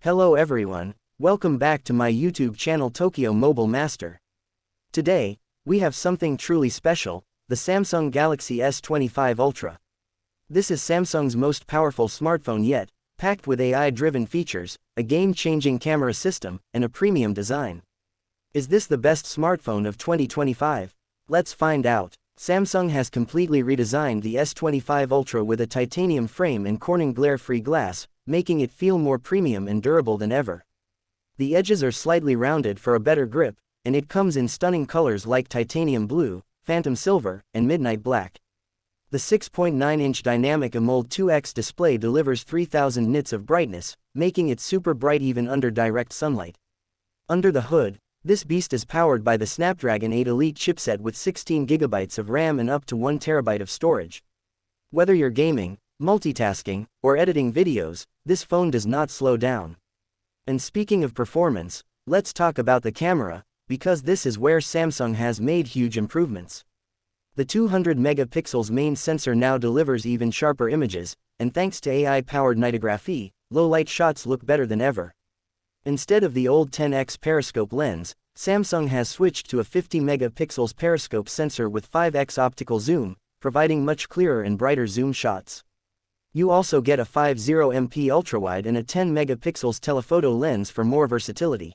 Hello everyone, welcome back to my YouTube channel Tokyo Mobile Master. Today, we have something truly special, the Samsung Galaxy S25 Ultra. This is Samsung's most powerful smartphone yet, packed with AI-driven features, a game-changing camera system, and a premium design. Is this the best smartphone of 2025? Let's find out. Samsung has completely redesigned the S25 Ultra with a titanium frame and Corning glare-free glass, making it feel more premium and durable than ever. The edges are slightly rounded for a better grip, and it comes in stunning colors like titanium blue, phantom silver, and midnight black. The 6.9-inch Dynamic AMOLED 2X display delivers 3000 nits of brightness, making it super bright even under direct sunlight. Under the hood, this beast is powered by the Snapdragon 8 Elite chipset with 16GB of RAM and up to 1TB of storage. Whether you're gaming, multitasking, or editing videos, this phone does not slow down. And speaking of performance, let's talk about the camera, because this is where Samsung has made huge improvements. The 200 megapixels main sensor now delivers even sharper images, and thanks to AI-powered nitography, low-light shots look better than ever. Instead of the old 10x periscope lens, Samsung has switched to a 50 megapixels periscope sensor with 5x optical zoom, providing much clearer and brighter zoom shots. You also get a 50MP ultrawide and a 10 megapixels telephoto lens for more versatility.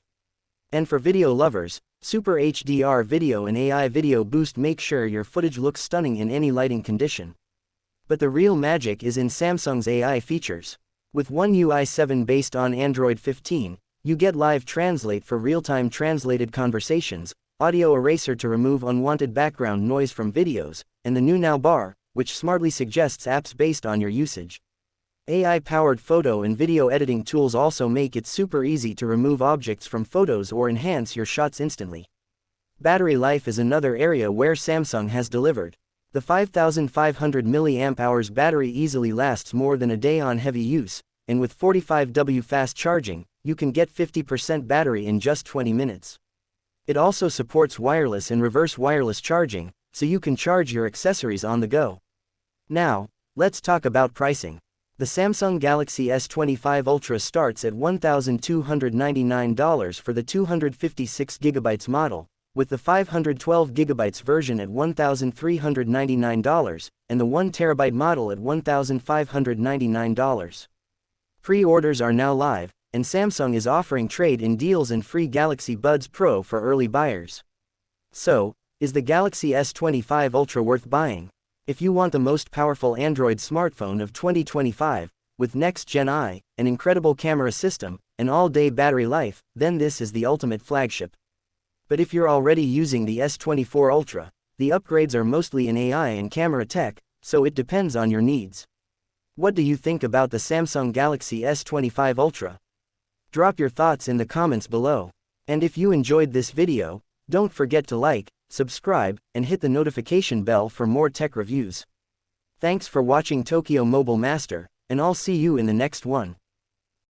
And for video lovers, Super HDR video and AI video boost make sure your footage looks stunning in any lighting condition. But the real magic is in Samsung's AI features. With One UI 7 based on Android 15, you get Live Translate for real-time translated conversations, Audio Eraser to remove unwanted background noise from videos, and the new Now bar, which smartly suggests apps based on your usage. AI-powered photo and video editing tools also make it super easy to remove objects from photos or enhance your shots instantly. Battery life is another area where Samsung has delivered. The 5500 mAh battery easily lasts more than a day on heavy use, and with 45W fast charging, you can get 50% battery in just 20 minutes. It also supports wireless and reverse wireless charging, so you can charge your accessories on the go. Now, let's talk about pricing. The Samsung Galaxy S25 Ultra starts at $1,299 for the 256GB model, with the 512GB version at $1,399, and the 1TB model at $1,599. Pre-orders are now live, and Samsung is offering trade-in deals and free Galaxy Buds Pro for early buyers. So, is the Galaxy S25 Ultra worth buying? If you want the most powerful Android smartphone of 2025, with next-gen AI, an incredible camera system, and all-day battery life, then this is the ultimate flagship. But if you're already using the S24 Ultra, the upgrades are mostly in AI and camera tech, so it depends on your needs. What do you think about the Samsung Galaxy S25 Ultra? Drop your thoughts in the comments below. And if you enjoyed this video, don't forget to like, subscribe, and hit the notification bell for more tech reviews. Thanks for watching Tokyo Mobile Master, and I'll see you in the next one.